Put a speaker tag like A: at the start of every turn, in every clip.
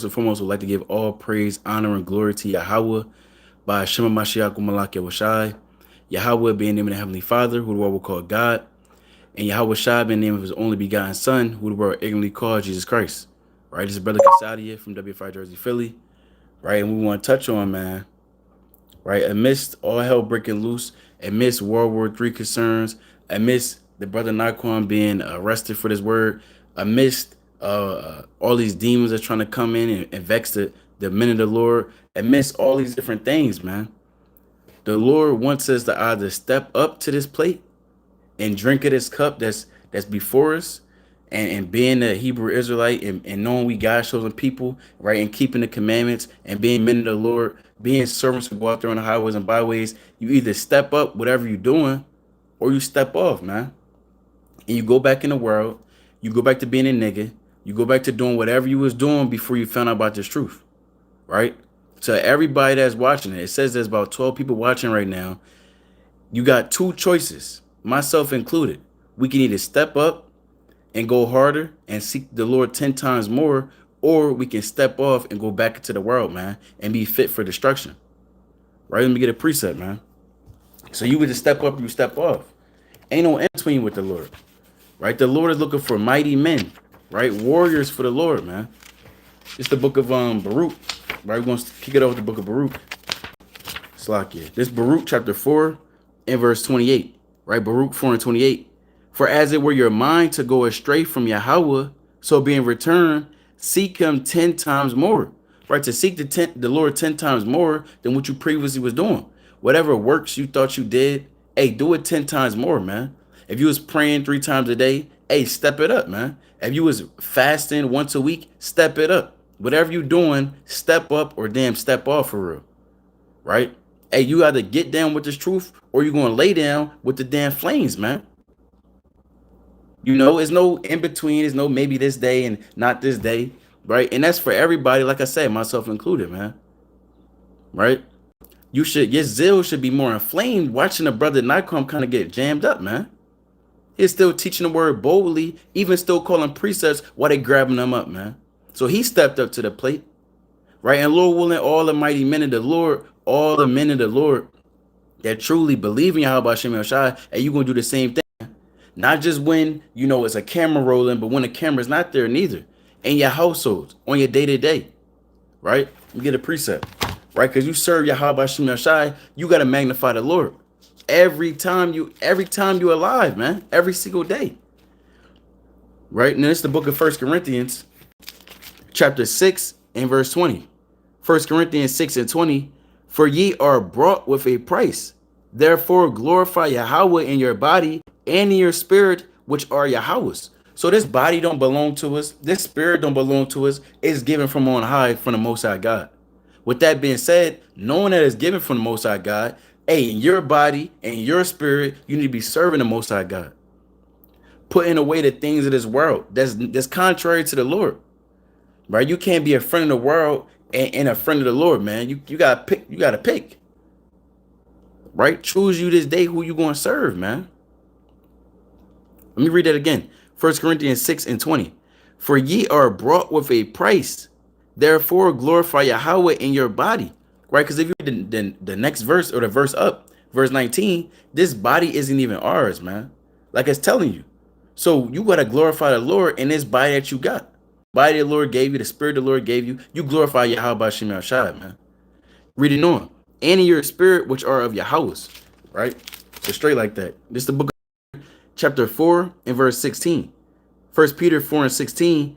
A: First and foremost, would like to give all praise, honor, and glory to Yahweh by Shema Mashiach Malak Yahushai. Yahweh being named the Heavenly Father, who the world will call God, and Yahweh Shai being the name of his only begotten Son, who the world ignorantly called Jesus Christ. Right, this is Brother Casadia from WFI Jersey, Philly. Right, and we want to touch on, man, right, amidst all hell breaking loose, amidst World War III concerns, amidst the brother Naquan being arrested for this word, amidst all these demons that are trying to come in and vex the men of the Lord, amidst all these different things, man. The Lord wants us to either step up to this plate and drink of this cup that's before us, and being a Hebrew Israelite, and knowing we God's chosen people, right, and keeping the commandments and being men of the Lord, being servants who go out there on the highways and byways. You either step up whatever you're doing, or you step off, man, and you go back in the world. You go back to being a nigga. You go back to doing whatever you was doing before you found out about this truth, right? So everybody that's watching it says there's about 12 people watching right now. You got two choices, myself included. We can either step up and go harder and seek the Lord 10 times more, or we can step off and go back into the world, man, and be fit for destruction. Right? Let me get a precept, man. So you would just step up or you step off. Ain't no in between with the Lord. Right? The Lord is looking for mighty men, right? Warriors for the Lord, man. It's the book of Baruch. Right? We're gonna kick it off with the book of Baruch. Slakia. This Baruch chapter 4 and verse 28. Right? Baruch 4 and 28. For as it were your mind to go astray from Yahweh, so being returned, seek him 10 times more. Right? To seek the Lord 10 times more than what you previously was doing. Whatever works you thought you did, hey, do it 10 times more, man. If you was praying 3 times a day, hey, step it up, man. If you was fasting once a week, step it up. Whatever you doing, step up or damn step off for real. Right? Hey, you either get down with this truth or you're going to lay down with the damn flames, man. You know, there's no in between. There's no maybe this day and not this day, right? And that's for everybody, like I said, myself included, man. Right? Your zeal should be more inflamed watching a brother Nikon kind of get jammed up, man. He's still teaching the word boldly, even still calling precepts while they grabbing them up, man. So he stepped up to the plate, right? And Lord willing, all the mighty men of the Lord, all the men of the Lord that truly believe in Yahweh Shem Yoshai, and you're going to do the same thing. Not just when, you know, it's a camera rolling, but when the camera's not there neither. In your household, on your day-to-day, right? You get a precept, right? Because you serve Yahweh Shem Yoshai, you got to magnify the Lord. Every time you're alive, man. Every single day. Right? And it's the book of 1 Corinthians, chapter 6 and verse 20. 1 Corinthians 6 and 20. For ye are bought with a price. Therefore glorify Yahweh in your body and in your spirit, which are Yahweh's. So this body don't belong to us. This spirit don't belong to us. It's given from on high from the Most High God. With that being said, knowing that it's given from the Most High God, hey, in your body and your spirit, you need to be serving the Most High God. Putting away the things of this world that's contrary to the Lord. Right? You can't be a friend of the world and a friend of the Lord, man. You gotta pick. You gotta pick. Right? Choose you this day who you gonna serve, man. Let me read that again. 1 Corinthians 6 and 20. For ye are bought with a price. Therefore glorify Yahweh in your body. Right? Because if you read the next verse or the verse up, verse 19, this body isn't even ours, man. Like it's telling you. So you got to glorify the Lord in this body that you got. Body the Lord gave you, the spirit the Lord gave you. You glorify Yahweh Shem Yoshai, man. Reading on. And in your spirit, which are of Yahweh's. Right? So straight like that. This is the book of chapter 4 and verse 16. 1 Peter 4 and 16.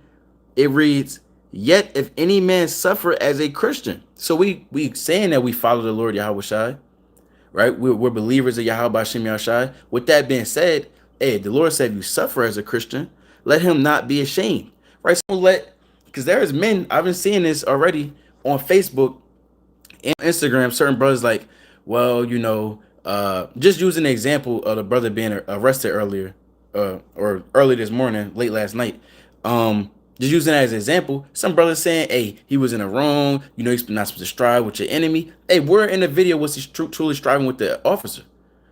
A: It reads, yet if any man suffer as a Christian. So we saying that we follow the Lord Yahweh Shai, right? We're believers of Yahweh Shem Yoshai. With that being said, hey, the Lord said if you suffer as a Christian, let him not be ashamed, right? So because there's men, I've been seeing this already on Facebook and Instagram, certain brothers like, well, you know, just using the example of the brother being arrested earlier, or early this morning, late last night, just using that as an example, some brothers saying, hey, he was in the wrong, you know, he's not supposed to strive with your enemy. Hey, where in the video was he truly striving with the officer?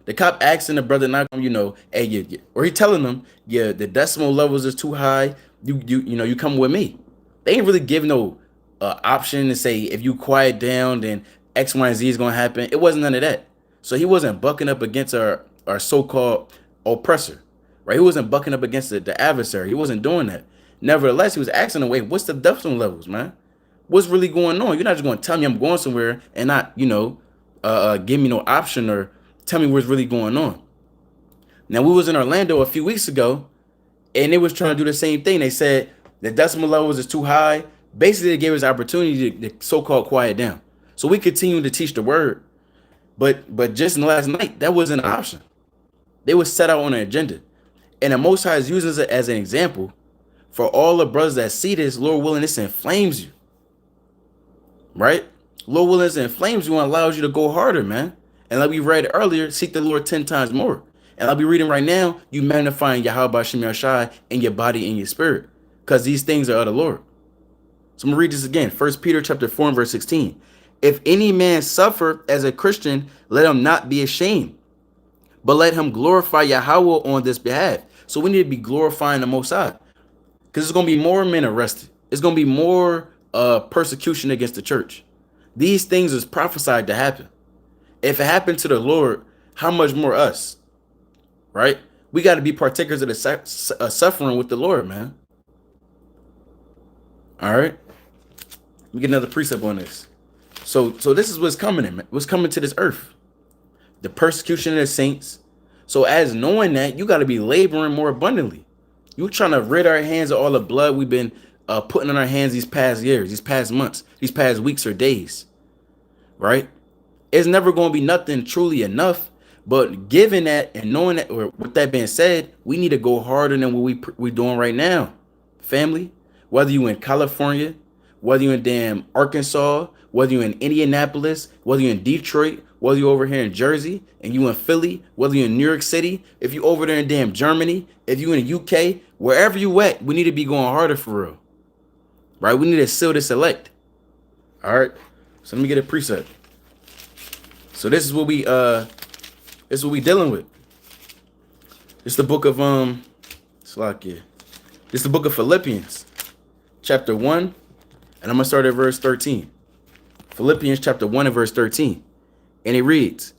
A: The cop asking the brother, not, you know, hey, or he telling them, yeah, the decimal levels is too high, you know, you come with me. They ain't really giving no option to say if you quiet down, then X, Y, and Z is gonna happen. It wasn't none of that. So he wasn't bucking up against our so-called oppressor, right? He wasn't bucking up against the adversary. He wasn't doing that. Nevertheless, he was asking, "Wait, what's the death zone levels, man? What's really going on? You're not just gonna tell me I'm going somewhere and not, give me no option or tell me what's really going on." Now we was in Orlando a few weeks ago, and they was trying to do the same thing. They said the decimal levels is too high. Basically, they gave us opportunity to so-called quiet down. So we continue to teach the word, but just in the last night, that wasn't an option. They was set out on an agenda, and the Most High is using it as an example for all the brothers that see this. Lord willing, this inflames you, right? Lord willing, this inflames you and allows you to go harder, man. And like we read earlier, seek the Lord 10 times more. And I'll be reading right now, you magnifying Yahweh B'Shem Yahshai in your body and your spirit, because these things are of the Lord. So I'm gonna read this again. 1 Peter chapter 4 and verse 16. If any man suffer as a Christian, let him not be ashamed, but let him glorify Yahweh on this behalf. So we need to be glorifying the Most High, because there's gonna be more men arrested. It's gonna be more persecution against the church. These things is prophesied to happen. If it happened to the Lord, how much more us? Right? We got to be partakers of the suffering with the Lord, man. All right. Let me get another precept on this. So this is what's coming in, man. What's coming to this earth? The persecution of the saints. So as knowing that, you got to be laboring more abundantly. You trying to rid our hands of all the blood we've been putting on our hands these past years, these past months, these past weeks or days. Right? It's never going to be nothing truly enough. But given that and knowing that, or with that being said, we need to go harder than what we're doing right now, family. Whether you in California, whether you in damn Arkansas, whether you in Indianapolis, whether you in Detroit, whether you over here in Jersey, and you in Philly, whether you in New York City, if you over there in damn Germany, if you in the UK, wherever you at, we need to be going harder for real, right? We need to seal this elect. All right. So let me get a precept. So this is what we dealing with. It's the book of Slakia. It's the book of Philippians, chapter 1, and I'm gonna start at verse 13. Philippians chapter 1 and verse 13. And it reads,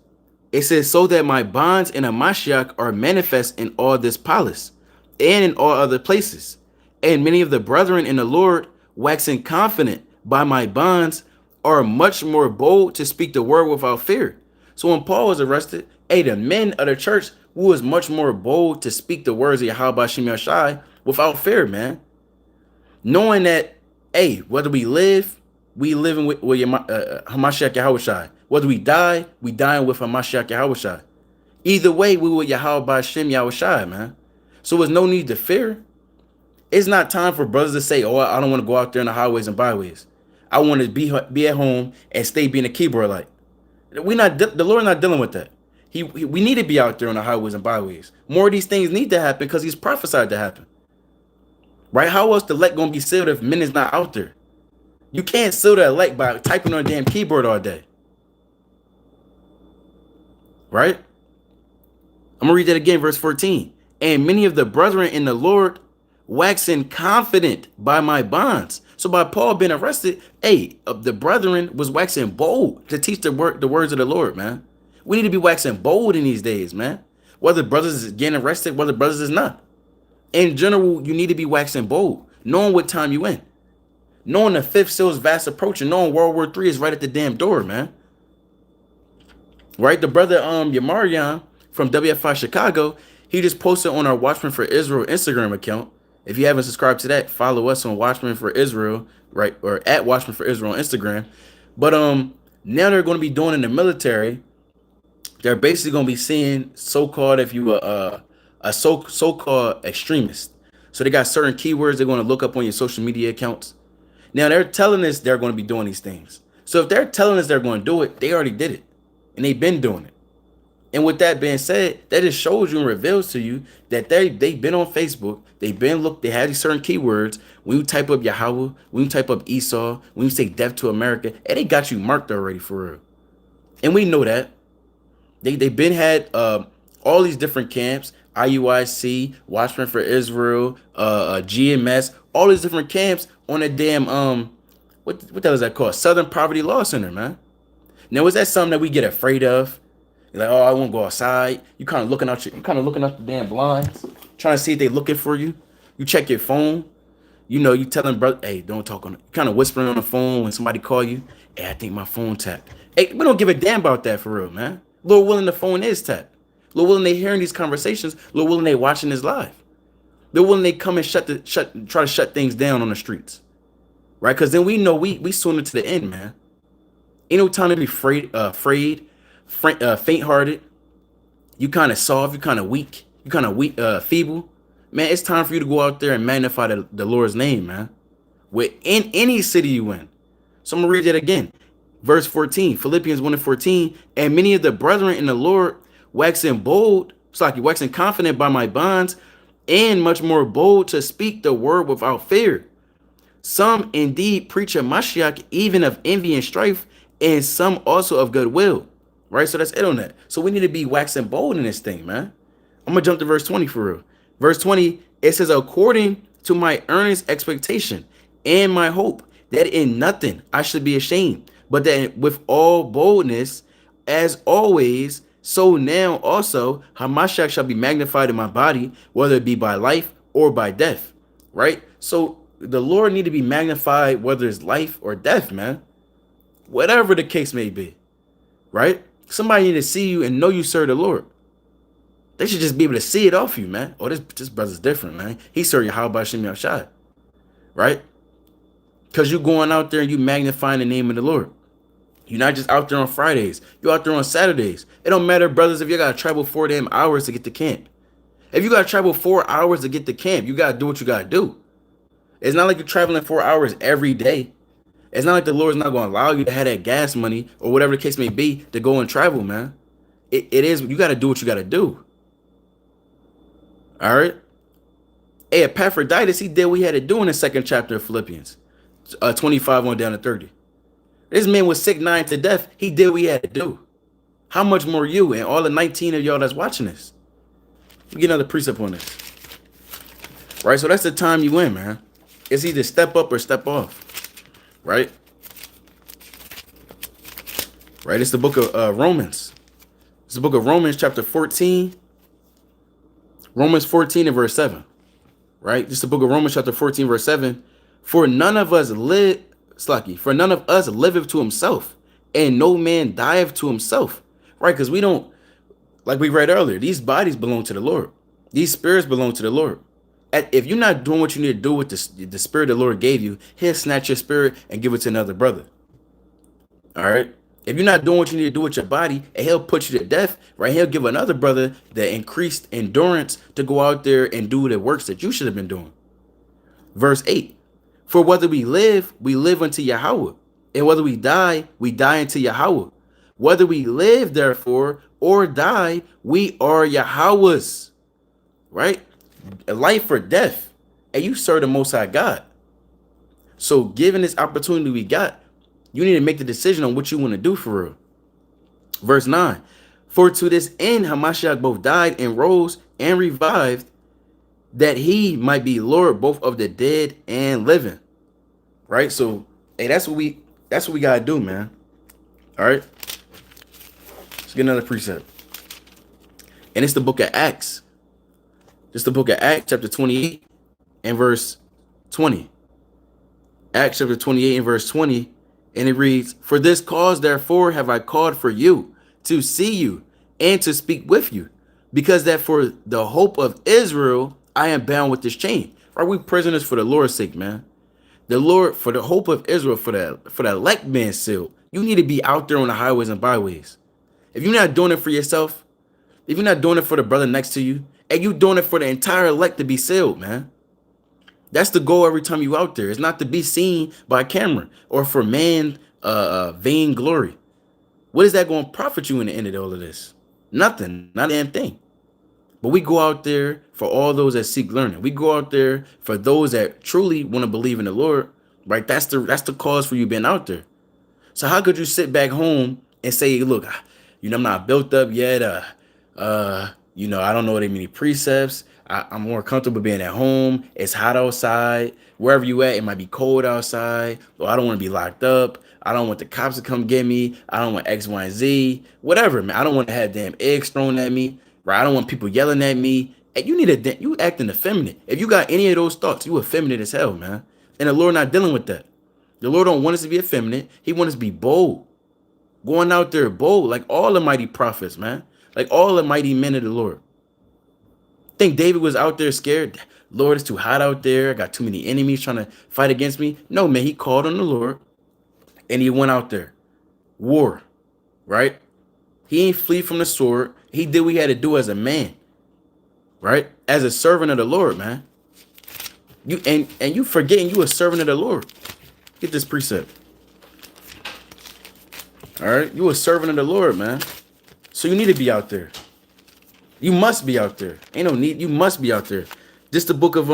A: it says, so that my bonds in a Mashiach are manifest in all this palace and in all other places. And many of the brethren in the Lord, waxing confident by my bonds, are much more bold to speak the word without fear. So when Paul was arrested, the men of the church who was much more bold to speak the words of Yahweh B'Shem Yahshai without fear, man. Knowing that, whether we live with Hamashiach Yahushai. Whether we dying with Hamashiach Yahushai. Either way, we with Yahweh B'Shem Yahushai, man. So there's no need to fear. It's not time for brothers to say, oh, I don't want to go out there in the highways and byways. I want to be at home and stay being a keyboard light. The Lord not dealing with that. We need to be out there on the highways and byways. More of these things need to happen because he's prophesied to happen. Right? How else the elect gonna be sealed if men is not out there? You can't seal the elect by typing on a damn keyboard all day. Right? I'm gonna read that again, verse 14. And many of the brethren in the Lord waxing confident by my bonds. So by Paul being arrested, the brethren was waxing bold to teach the words of the Lord, man. We need to be waxing bold in these days, man. Whether brothers is getting arrested, whether brothers is not. In general, you need to be waxing bold, knowing what time you in. Knowing the fifth seal is fast approaching, knowing World War III is right at the damn door, man. Right? The brother Yamarian from WFI Chicago, he just posted on our Watchmen for Israel Instagram account. If you haven't subscribed to that, follow us on Watchmen for Israel, right? Or at Watchmen for Israel on Instagram. But now they're going to be doing in the military. They're basically going to be seeing so-called, if you a so-called extremist. So they got certain keywords they're going to look up on your social media accounts. Now they're telling us they're going to be doing these things. So if they're telling us they're going to do it, they already did it. And they've been doing it. And with that being said, that just shows you and reveals to you that they've been on Facebook. They have these certain keywords. When you type up Yahweh, when you type up Esau, when you say death to America, and they got you marked already for real. And we know that. They've been had all these different camps, IUIC, Watchmen for Israel, GMS, all these different camps on a damn what the hell is that called? Southern Poverty Law Center, man. Now, is that something that we get afraid of? You're like, oh, I won't go outside. You kind of looking out the damn blinds, trying to see if they looking for you. You check your phone. You know, you telling brother, hey, don't talk on it. You kind of whispering on the phone when somebody call you. Hey, I think my phone tapped. Hey, we don't give a damn about that for real, man. Lord willing, the phone is tapped. Lord willing, they hearing these conversations. Lord willing, they watching this live. Lord willing, they come and try to shut things down on the streets, right? Because then we know we swimming to the end, man. Ain't no time to be faint-hearted. You kind of soft. You kind of weak. You kind of weak, feeble. Man, it's time for you to go out there and magnify the Lord's name, man. In any city you in. So I'm going to read that again. Verse 14, Philippians 1:14. And many of the brethren in the Lord waxing bold, it's like you waxing confident by my bonds, and much more bold to speak the word without fear. Some indeed preach a Mashiach, even of envy and strife, and some also of goodwill. Right? So that's it on that. So we need to be waxing bold in this thing, man. I'm going to jump to verse 20 for real. Verse 20, it says, according to my earnest expectation and my hope, that in nothing I should be ashamed, but that with all boldness, as always, so now also, Hamashiach shall be magnified in my body, whether it be by life or by death. Right? So the Lord need to be magnified, whether it's life or death, man. Whatever the case may be. Right? Somebody need to see you and know you serve the Lord. They should just be able to see it off you, man. Oh, this brother's different, man. He serve Yahweh Shem Yahshai. Right? Because you're going out there and you magnifying the name of the Lord. You're not just out there on Fridays. You're out there on Saturdays. It don't matter, brothers, if you got to travel 4 damn hours to get to camp. If you got to travel 4 hours to get to camp, you got to do what you got to do. It's not like you're traveling 4 hours every day. It's not like the Lord's not going to allow you to have that gas money or whatever the case may be to go and travel, man. It is, you got to do what you got to do. All right. Hey, Epaphroditus, he did what he had to do in the 2nd chapter of Philippians, 25 on down to 30. This man was sick nigh to death. He did what he had to do. How much more you and all the 19 of y'all that's watching this? We get another precept on this. Right. So that's the time you in, man. It's either step up or step off. Right. Right. It's the book of Romans. It's the book of Romans, chapter 14. Romans 14 and verse 7. Right? This is the book of Romans, chapter 14, verse 7. For none of us liveth to himself, and no man dieth to himself. Right? Because we don't, like we read earlier, these bodies belong to the Lord. These spirits belong to the Lord. If you're not doing what you need to do with the spirit the Lord gave you, he'll snatch your spirit and give it to another brother. All right? If you're not doing what you need to do with your body, and he'll put you to death, right? He'll give another brother the increased endurance to go out there and do the works that you should have been doing. Verse 8, for whether we live unto Yahweh, and whether we die unto Yahweh. Whether we live, therefore, or die, we are Yahweh's. Right? Life or death. And you serve the Most High God. So given this opportunity we got, you need to make the decision on what you want to do for real. Verse 9. For to this end Hamashiach both died and rose and revived, that he might be Lord both of the dead and living. Right? So, hey, that's what we gotta do, man. All right. Let's get another precept. And it's the book of Acts. It's the book of Acts, chapter 28 and verse 20. Acts chapter 28 and verse 20. And it reads, for this cause, therefore, have I called for you, to see you, and to speak with you, because that for the hope of Israel, I am bound with this chain. Are we prisoners for the Lord's sake, man? The Lord, for the hope of Israel, for the elect being sealed, you need to be out there on the highways and byways. If you're not doing it for yourself, if you're not doing it for the brother next to you, and you're doing it for the entire elect to be sealed, man. That's the goal every time you out there. It's not to be seen by camera or for man vain glory. What is that going to profit you in the end of all of this? Nothing, not a damn thing. But we go out there for all those that seek learning. We go out there for those that truly want to believe in the Lord, right? That's the cause for you being out there. So how could you sit back home and say, look, I'm not built up yet. I don't know that many precepts. I'm more comfortable being at home. It's hot outside. Wherever you at, it might be cold outside. Or I don't want to be locked up. I don't want the cops to come get me. I don't want X, Y, and Z. Whatever, man. I don't want to have damn eggs thrown at me. Right? I don't want people yelling at me. And you acting effeminate. If you got any of those thoughts, you effeminate as hell, man. And the Lord not dealing with that. The Lord don't want us to be effeminate. He wants us to be bold. Going out there bold, like all the mighty prophets, man. Like all the mighty men of the Lord. Think David was out there scared? Lord, it's too hot out there. I got too many enemies trying to fight against me. No, man, he called on the Lord and he went out there. War, right? He ain't flee from the sword. He did what he had to do as a man, right? As a servant of the Lord, man. You forgetting you a servant of the Lord. Get this precept. All right, you a servant of the Lord, man. So you need to be out there. You must be out there. Ain't no need. You must be out there. This the book of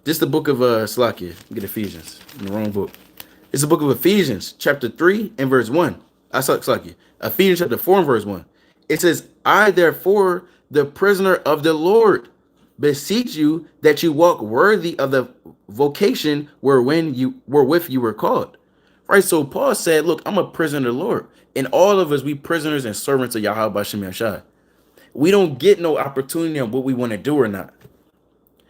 A: Slakia. Get Ephesians in the wrong book. It's the book of Ephesians, chapter 3 and verse 1. Slakia. Ephesians chapter 4 and verse 1. It says, I therefore, the prisoner of the Lord, beseech you that you walk worthy of the vocation wherewith you were called. Right. So Paul said, look, I'm a prisoner of the Lord. And all of us, we prisoners and servants of Yahweh B'Shem Yashai. We don't get no opportunity on what we want to do or not.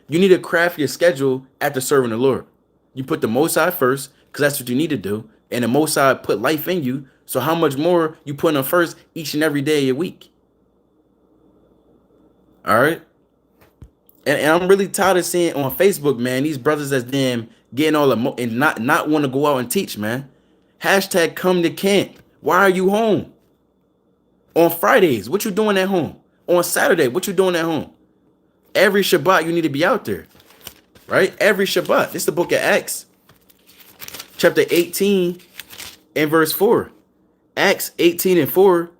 A: You need to craft your schedule after serving the Lord. You put the Most High first, because that's what you need to do. And the Most High put life in you. So how much more you put him first each and every day of your week? All right. And I'm really tired of seeing on Facebook, man, these brothers that's damn getting all the and not want to go out and teach, man. Hashtag come to camp. Why are you home? On Fridays, what you doing at home? On Saturday, what you doing at home? Every Shabbat, you need to be out there, right? Every Shabbat. This is the book of Acts, chapter 18 and verse 4. Acts 18 and 4.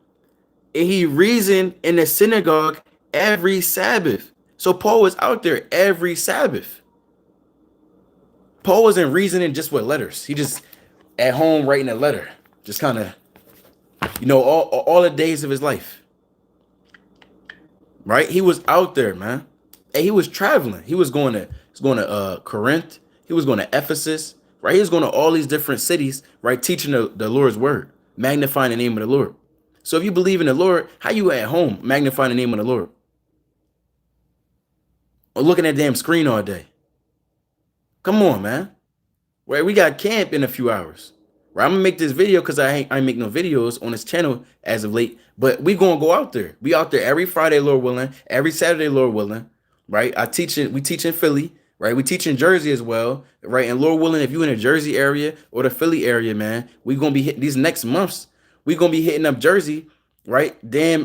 A: And he reasoned in the synagogue every Sabbath. So Paul was out there every Sabbath. Paul wasn't reasoning just with letters. He just at home writing a letter. Just kind of, all the days of his life. Right? He was out there, man. And he was traveling. He was going to Corinth. He was going to Ephesus. Right? He was going to all these different cities, right? Teaching the Lord's word, magnifying the name of the Lord. So if you believe in the Lord, how you at home magnifying the name of the Lord? Or looking at damn screen all day? Come on, man. Right? We got camp in a few hours. Right? I'm gonna make this video because I ain't make no videos on this channel as of late. But we gonna go out there. We out there every Friday, Lord willing, every Saturday, Lord willing. Right? We teach in Philly, right? We teach in Jersey as well, right? And Lord willing, if you in the Jersey area or the Philly area, man, we gonna be hitting these next months. We gonna be hitting up Jersey, right?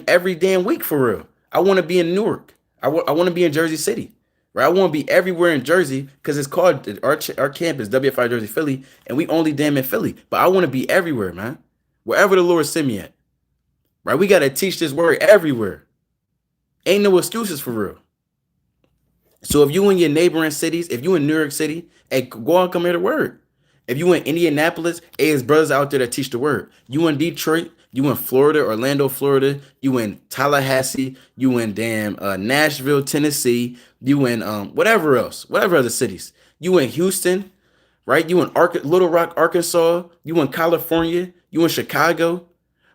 A: Every damn week for real. I want to be in Newark. I want to be in Jersey City. Right, I want to be everywhere in Jersey because it's called our campus, WFI Jersey Philly, and we only damn in Philly. But I want to be everywhere, man. Wherever the Lord send me at. Right, we got to teach this word everywhere. Ain't no excuses for real. So if you in your neighboring cities, if you in New York City, hey, go out and come hear the word. If you in Indianapolis, hey, there's brothers out there that teach the word. You in Detroit, you in Florida, Orlando, Florida, you in Tallahassee, you in Nashville, Tennessee, you in whatever other cities. You in Houston, right? You in Little Rock, Arkansas, you in California, you in Chicago,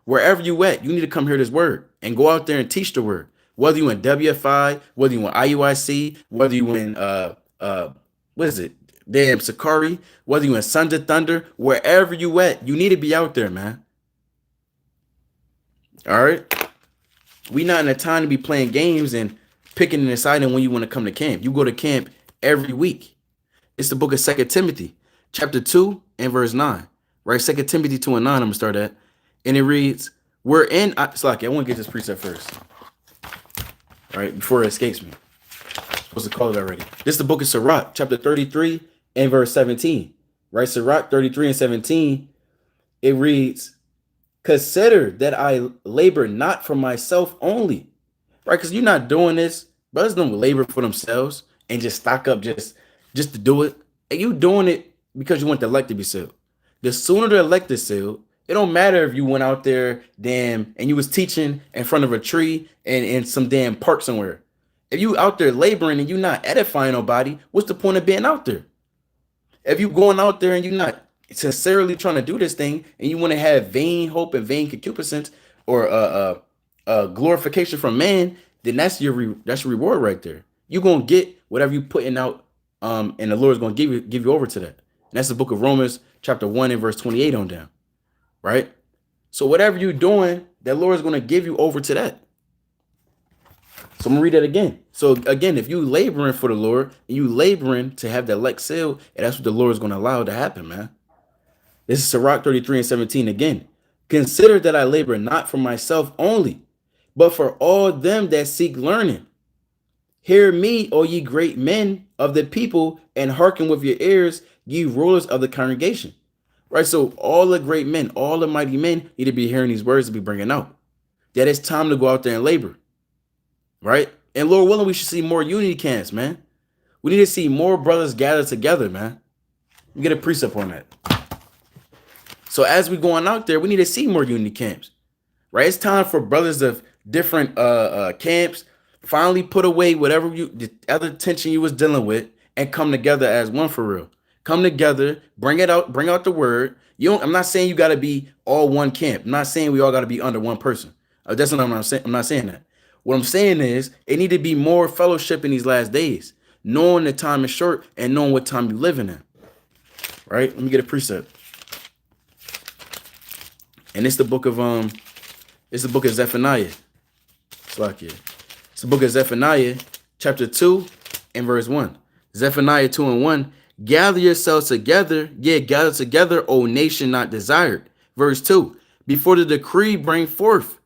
A: wherever you at, you need to come hear this word and go out there and teach the word. Whether you in WFI, whether you in IUIC, whether you in what is it? Damn Sakari, whether you in Sons of Thunder, wherever you at, you need to be out there, man. All right. We not in a time to be playing games and picking and deciding when you want to come to camp. You go to camp every week. It's the book of 2 Timothy, chapter 2 and verse 9. Right? 2 Timothy 2 and 9, I'm going to start at. And it reads, I want to get this precept first. All right, before it escapes me. I'm supposed to call it already. This is the book of Sirach, chapter 33 and verse 17. Right? Sirach 33 and 17, it reads, consider that I labor not for myself only. Right? Because you're not doing this. Brothers don't labor for themselves and just stock up just to do it. And you doing it because you want the elect to be sealed. The sooner the elect is sealed, it don't matter if you went out there, and you was teaching in front of a tree and in some damn park somewhere. If you out there laboring and you not edifying nobody, what's the point of being out there? If you going out there and you're not sincerely trying to do this thing and you want to have vain hope and vain concupiscence or glorification from man, then that's your reward right there. You're gonna get whatever you putting out, and the Lord's gonna give you over to that. And that's the book of Romans, chapter 1 and verse 28 on down. Right? So whatever you're doing, the Lord's gonna give you over to that. So I'm gonna read that again. So again, if you laboring for the Lord and you laboring to have that elect sealed, and that's what the Lord is gonna allow to happen, man. This is Sirach 33 and 17 again. Consider that I labor not for myself only, but for all them that seek learning. Hear me, O ye great men of the people, and hearken with your ears, ye rulers of the congregation. Right? So all the great men, all the mighty men need to be hearing these words to be bringing out. That it's time to go out there and labor. Right? And Lord willing, we should see more unity camps, man. We need to see more brothers gather together, man. We get a precept on that. So as we going out there, we need to see more unity camps, right? It's time for brothers of different camps finally put away whatever the other tension you was dealing with and come together as one for real. Come together, bring out the word. I'm not saying you got to be all one camp. I'm not saying we all got to be under one person. That's not what I'm saying. I'm not saying that. What I'm saying is it need to be more fellowship in these last days, knowing the time is short and knowing what time you living in. Right? Let me get a precept. And it's the book of Zephaniah. It's the book of Zephaniah, chapter 2 and verse 1. Zephaniah 2 and 1. Gather yourselves together, gather together, O nation not desired. Verse 2. Before the decree bring forth,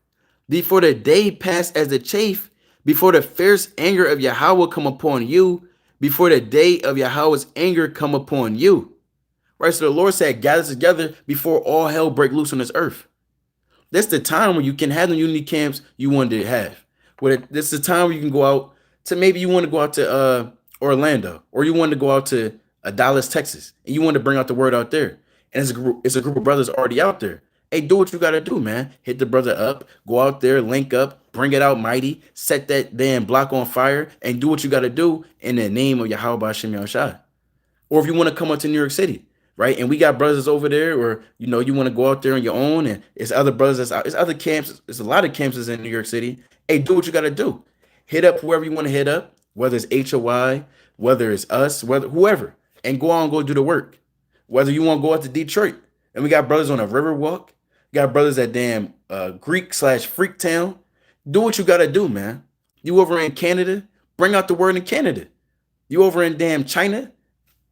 A: before the day pass as the chaff, before the fierce anger of Yahweh come upon you, before the day of Yahweh's anger come upon you. Right, so the Lord said, gather together before all hell break loose on this earth. That's the time where you can have the unity camps you wanted to have. This is the time where you can go out to, maybe you want to go out to Orlando, or you want to go out to Dallas, Texas, and you want to bring out the word out there. And it's a group of brothers already out there. Hey, do what you got to do, man. Hit the brother up, go out there, link up, bring it out mighty, set that damn block on fire, and do what you got to do in the name of Yahweh B'Shem Yahushua. Or if you want to come up to New York City, right? And we got brothers over there, or you want to go out there on your own, and it's other brothers that's out. It's other camps. There's a lot of camps in New York City. Hey, do what you got to do. Hit up whoever you want to hit up, whether it's HOI, whether it's us, whoever, and go on and go do the work. Whether you want to go out to Detroit, and we got brothers on a river walk, got brothers at damn Greek/Freak Town. Do what you got to do, man. You over in Canada, bring out the word in Canada. You over in damn China.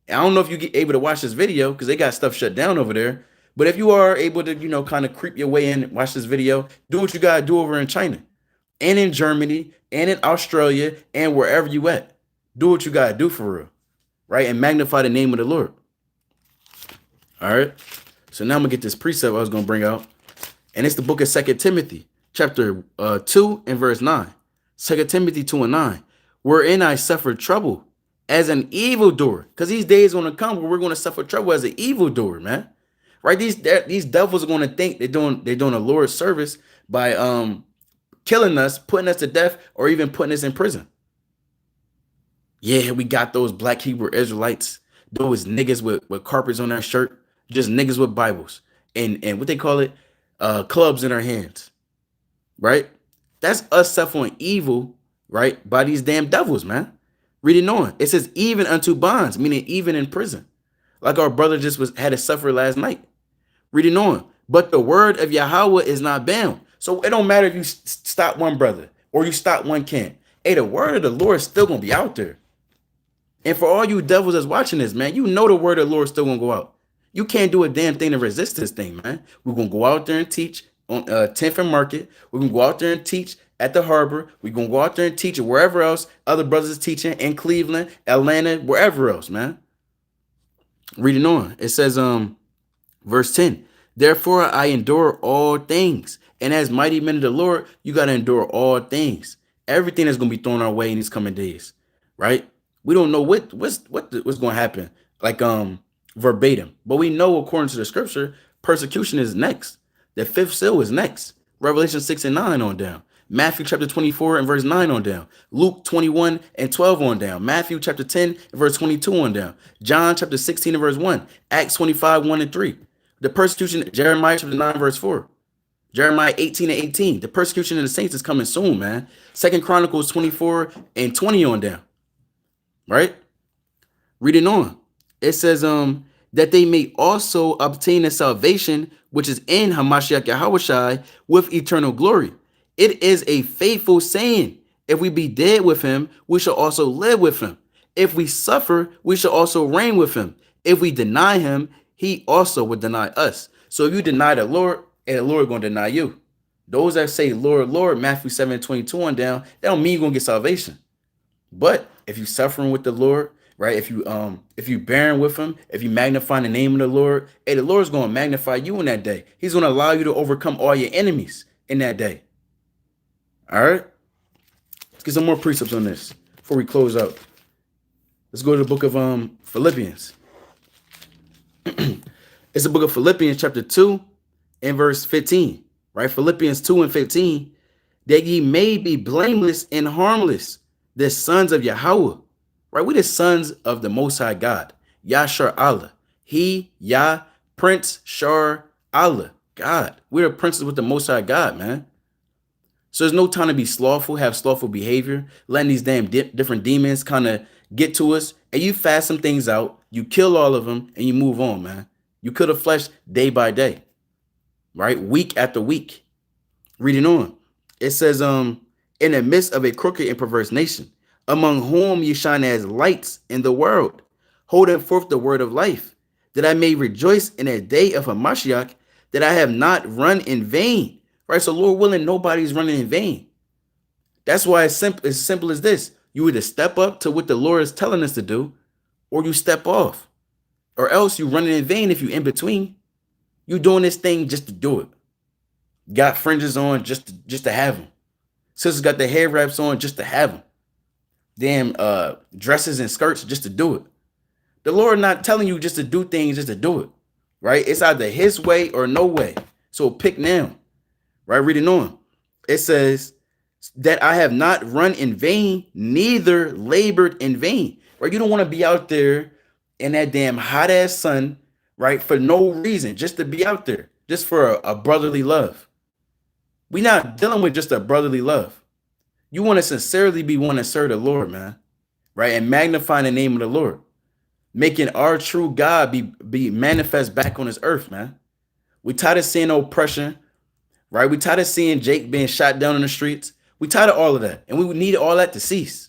A: I don't know if you get able to watch this video because they got stuff shut down over there. But if you are able to, kind of creep your way in and watch this video, do what you got to do over in China and in Germany and in Australia and wherever you at. Do what you got to do for real, right? And magnify the name of the Lord. All right. So now I'm going to get this precept I was going to bring out. And it's the book of 2 Timothy, chapter 2 and verse 9. 2 Timothy 2 and 9. Wherein I suffered trouble as an evildoer, because these days are going to come where we're going to suffer trouble as an evildoer, man. Right? These devils are going to think they're doing a Lord's service by killing us, putting us to death, or even putting us in prison. Yeah, we got those black Hebrew Israelites, those niggas with carpets on their shirt, just niggas with Bibles and what they call it, clubs in their hands. Right? That's us suffering evil, right, by these damn devils, man. Reading on, it says, even unto bonds, meaning even in prison, like our brother just had to suffer last night. Reading on, but the word of Yahweh is not bound. So it don't matter if you stop one brother or you stop one camp. Hey, the word of the Lord is still gonna be out there. And for all you devils that's watching this, man, you know the word of the Lord is still gonna go out. You can't do a damn thing to resist this thing, man. We're gonna go out there and teach on 10th and Market. We're gonna go out there and teach at the harbor. We're going to go out there and teach it wherever else other brothers is teaching, in Cleveland, Atlanta, wherever else, man. Reading on, it says, verse 10, therefore I endure all things. And as mighty men of the Lord, you got to endure all things. Everything is going to be thrown our way in these coming days, right? We don't know what's going to happen, like verbatim. But we know, according to the scripture, persecution is next. The fifth seal is next. Revelation 6 and 9 on down. Matthew chapter 24 and verse 9 on down. Luke 21 and 12 on down. Matthew chapter 10 and verse 22 on down. John chapter 16 and verse 1. Acts 25, 1 and 3. The persecution, Jeremiah chapter 9 verse 4. Jeremiah 18 and 18. The persecution of the saints is coming soon, man. Second Chronicles 24 and 20 on down. Right? Reading on. It says, that they may also obtain a salvation which is in Hamashiach Yahushai with eternal glory. It is a faithful saying. If we be dead with him, we shall also live with him. If we suffer, we shall also reign with him. If we deny him, he also will deny us. So if you deny the Lord, and the Lord going to deny you. Those that say, Lord, Lord, Matthew 7:22 on down, that don't mean you're going to get salvation. But if you suffering with the Lord, right? If you bearing with him, if you magnify the name of the Lord, hey, the Lord's going to magnify you in that day. He's going to allow you to overcome all your enemies in that day. All right. Let's get some more precepts on this before we close out. Let's go to the book of Philippians. It's the book of Philippians chapter 2 and verse 15, right? Philippians 2 and 15, that ye may be blameless and harmless, the sons of Yahweh, right? We're the sons of the Most High God, Yashar Allah. He, Yah, Prince, Shar, Allah, God. We're the princes with the Most High God, man. So there's no time to be slothful, have slothful behavior, letting these damn different demons kind of get to us. And you fast some things out, you kill all of them, and you move on, man. You kill the flesh day by day, right? Week after week. Reading on. It says, in the midst of a crooked and perverse nation, among whom ye shine as lights in the world, holding forth the word of life, that I may rejoice in a day of Hamashiach, that I have not run in vain. Right? So Lord willing, nobody's running in vain. That's why it's simple as this. You either step up to what the Lord is telling us to do, or you step off. Or else you running in vain if you in between. You doing this thing just to do it. Got fringes on just to have them. Sisters got their hair wraps on just to have them. Damn dresses and skirts just to do it. The Lord not telling you just to do things just to do it. Right? It's either his way or no way. So pick now. Right? Reading on. It says that I have not run in vain, neither labored in vain. Right? You don't want to be out there in that damn hot ass sun, right? For no reason, just to be out there, just for a brotherly love. We're not dealing with just a brotherly love. You want to sincerely be one to serve the Lord, man. Right? And magnify the name of the Lord. Making our true God be manifest back on this earth, man. We tired of seeing oppression. Right? We tired of seeing Jake being shot down in the streets. We tired of all of that. And we would need all that to cease.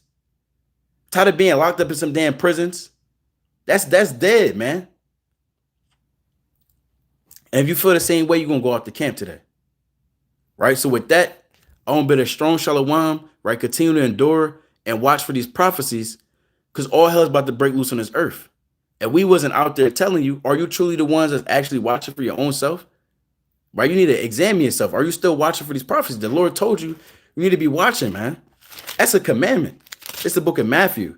A: Tired of being locked up in some damn prisons. That's dead, man. And if you feel the same way, you're going to go off the camp today. Right? So with that, I want to bid a strong shalom, right? Continue to endure and watch for these prophecies, because all hell is about to break loose on this earth. And we wasn't out there telling you, are you truly the ones that's actually watching for your own self? Right? You need to examine yourself. Are you still watching for these prophecies? The Lord told you need to be watching, man. That's a commandment. It's the book of Matthew,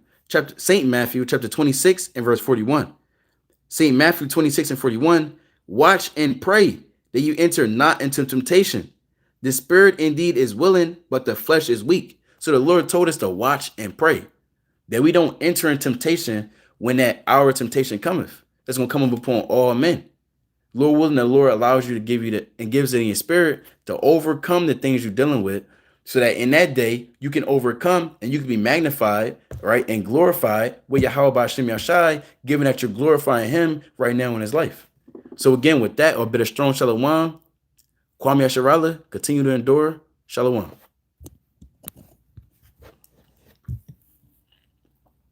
A: St. Matthew, chapter 26 and verse 41. St. Matthew 26 and 41, watch and pray that you enter not into temptation. The spirit indeed is willing, but the flesh is weak. So the Lord told us to watch and pray that we don't enter in temptation when that hour of temptation cometh. That's going to come upon all men. Lord willing, the Lord allows you to give you and gives it in your spirit to overcome the things you're dealing with, so that in that day you can overcome and you can be magnified, right, and glorified with Yahweh B'Shem Yashai, given that you're glorifying him right now in his life. So again, with that, a bit of strong shalom, Kwame Yasharala, continue to endure. Shalom.